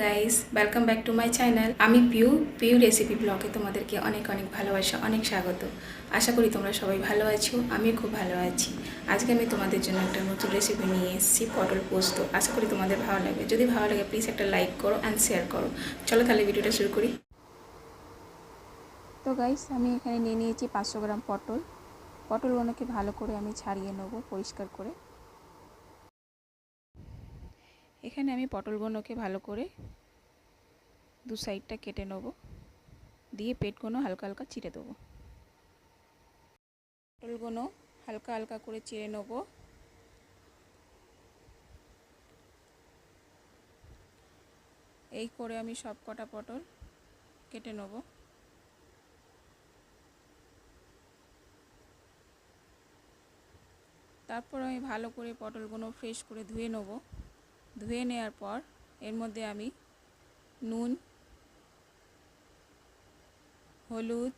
Guys, welcome back to my channel. আমি Piu recipe ব্লগে তোমাদেরকে অনেক অনেক ভালোবাসা, অনেক স্বাগত। আশা করি তোমরা সবাই ভালো আছো, আমিও খুব ভালো আছি। আজকে আমি তোমাদের জন্য একটা নতুন রেসিপি নিয়ে এসেছি, পটল পোস্ত। আশা করি তোমাদের ভালো লাগবে। যদি ভালো লাগে প্লিজ একটা লাইক করো অ্যান্ড শেয়ার করো। চলো তাহলে ভিডিওটা শুরু করি। তো গাইস, আমি এখানে নিয়ে নিয়েছি 500 গ্রাম পটল। পটলগুলোকে ভালো করে আমি ছাড়িয়ে নেবো পরিষ্কার করে। এখানে আমি পটলগুলোকে ভালো করে দু সাইডটা কেটে নেব, দিয়ে পেটগুলো হালকা হালকা চিড়ে দেবো। পটলগুলো হালকা হালকা করে চিড়ে নেব। এই করে আমি সব কটা পটল কেটে নেব। তারপর আমি ভালো করে পটলগুলো ফ্রেশ করে ধুয়ে নেব। ধুয়ে নেওয়ার পর এর মধ্যে আমি নুন, হলুদ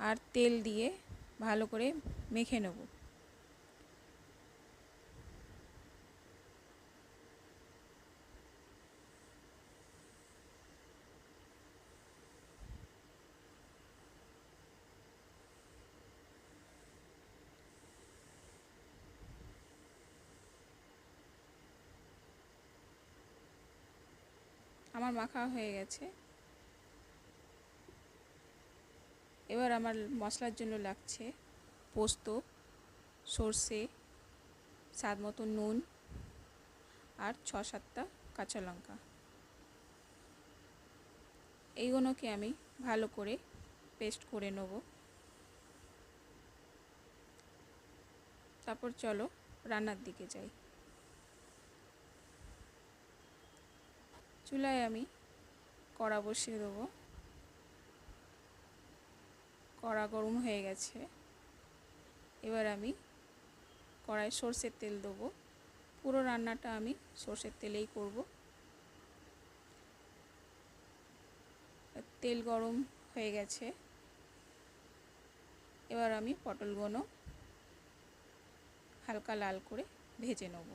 আর তেল দিয়ে ভালো করে মেখে নেব। আমার মাখা হয়ে গেছে। এবার আমার মশলার জন্য লাগছে পোস্ত, সর্ষে, স্বাদ মতো নুন আর 6-7টা কাঁচা লঙ্কা। এইগুলোকে আমি ভালো করে পেস্ট করে নেব। তারপর চলো রান্নার দিকে যাই। চুলায় আমি কড়া বসিয়ে দেবো। কড়া গরম হয়ে গেছে। এবার আমি কড়ায় সর্ষের তেল দেবো। পুরো রান্নাটা আমি সর্ষের তেলেই করব। তেল গরম হয়ে গেছে। এবার আমি পটলগুলো হালকা লাল করে ভেজে নেব।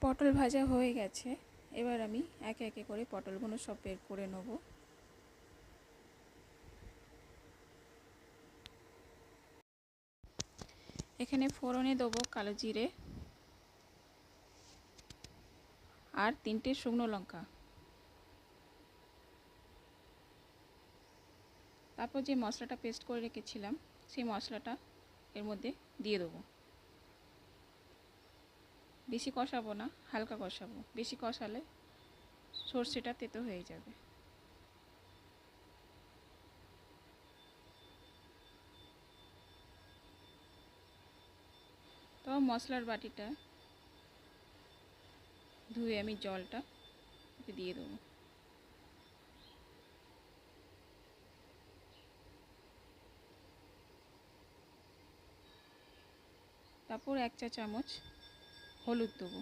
পটল ভাজা হয়ে গেছে। এবার আমি একে একে করে পটলগুলো সব বের করে নেব। এখানে ফোড়নে দেবো কালো জিরে আর 3টে শুকনো লঙ্কা। তারপর যে মশলাটা পেস্ট করে রেখেছিলাম সেই মশলাটা এর মধ্যে দিয়ে দেবো। বেশি কষাবো না, হালকা কষাবো। বেশি কষালে সর্ষেটা তেতো হয়ে যাবে। তো মশলার বাটিটা ধুয়ে আমি জলটা দিয়ে দেবো। তারপর 1 চা চামচ হলুদ দেবো।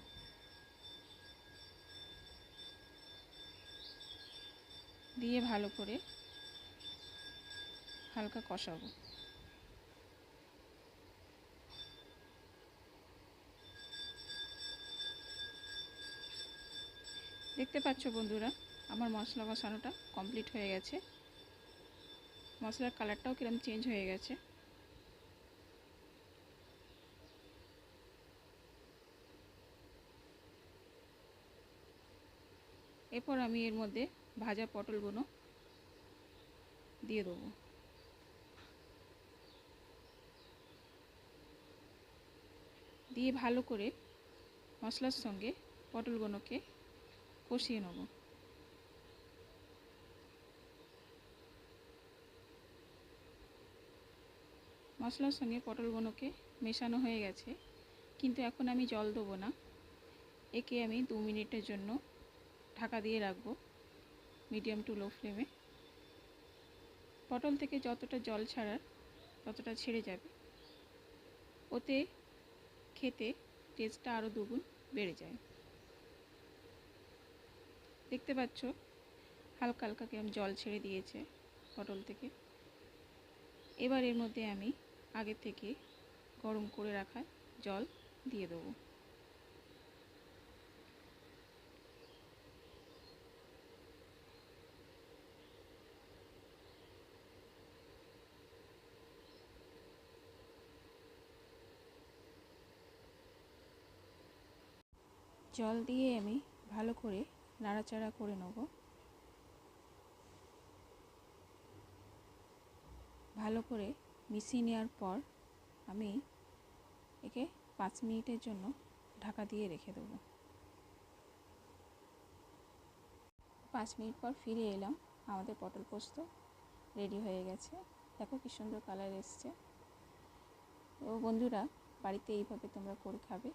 দিয়ে ভালো করে হালকা কষাবো। দেখতে পাচ্ছ বন্ধুরা, আমার মশলা কষানোটা কমপ্লিট হয়ে গেছে। মশলার কালারটাও কিরকম চেঞ্জ হয়ে গেছে। এরপর আমি এর মধ্যে ভাজা পটলগুলো দিয়ে দেবো। দিয়ে ভালো করে মশলার সঙ্গে পটলগুলোকে কষিয়ে নেব। মশলার সঙ্গে পটলগুলোকে মেশানো হয়ে গেছে, কিন্তু এখন আমি জল দেবো না। একে আমি 2 মিনিটের জন্য ঢাকা দিয়ে রাখবো মিডিয়াম টু লো ফ্লেমে। পটল থেকে যতটা জল ছাড়ার ততটা ছেড়ে যাবে। ওতে খেতে টেস্টটা আরও দুগুণ বেড়ে যায়। দেখতে পাচ্ছ হালকা হালকা কেমন জল ছেড়ে দিয়েছে। পটল থেকে। এবার এর মধ্যে আমি আগে থেকে গরম করে রাখা জল দিয়ে দেবো। জল দিয়ে আমি ভালো করে নাড়াচাড়া করে নেব। ভালো করে মিশিয়ে নেওয়ার পর আমি একে 5 মিনিটের জন্য ঢাকা দিয়ে রেখে দেবো। 5 মিনিট পর ফিরে এলাম। আমাদের পটল পোস্ত রেডি হয়ে গেছে। দেখো কি সুন্দর কালার এসছে। তো বন্ধুরা, বাড়িতে এইভাবে তোমরা করে খাবে,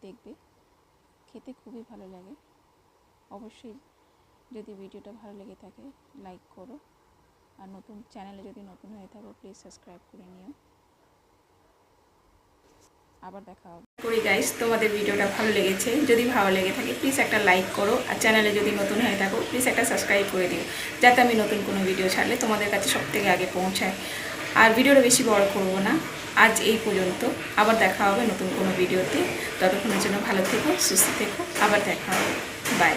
দেখবে খেতে খুবই ভালো লাগে। অবশ্যই যদি ভিডিওটা ভালো লেগে থাকে লাইক করো, আর নতুন চ্যানেলে যদি নতুন হয়ে থাকো প্লিজ সাবস্ক্রাইব করে নিও। আবার দেখা হবে। করি গাইস, তোমাদের ভিডিওটা ভালো লেগেছে, যদি ভালো লেগে থাকে প্লিজ একটা লাইক করো, আর চ্যানেলে যদি নতুন হয়ে থাকো প্লিজ একটা সাবস্ক্রাইব করে দিও, যাতে আমি নতুন কোনো ভিডিও ছাড়লে তোমাদের কাছে সবথেকে আগে পৌঁছায়। আর ভিডিওটা বেশি বড় করব না, আজ এই পর্যন্ত। আবার দেখা হবে নতুন কোনো ভিডিওতে। ততক্ষণের জন্য ভালো থেকো, সুস্থ থেকো, আবার দেখা হবে। বাই।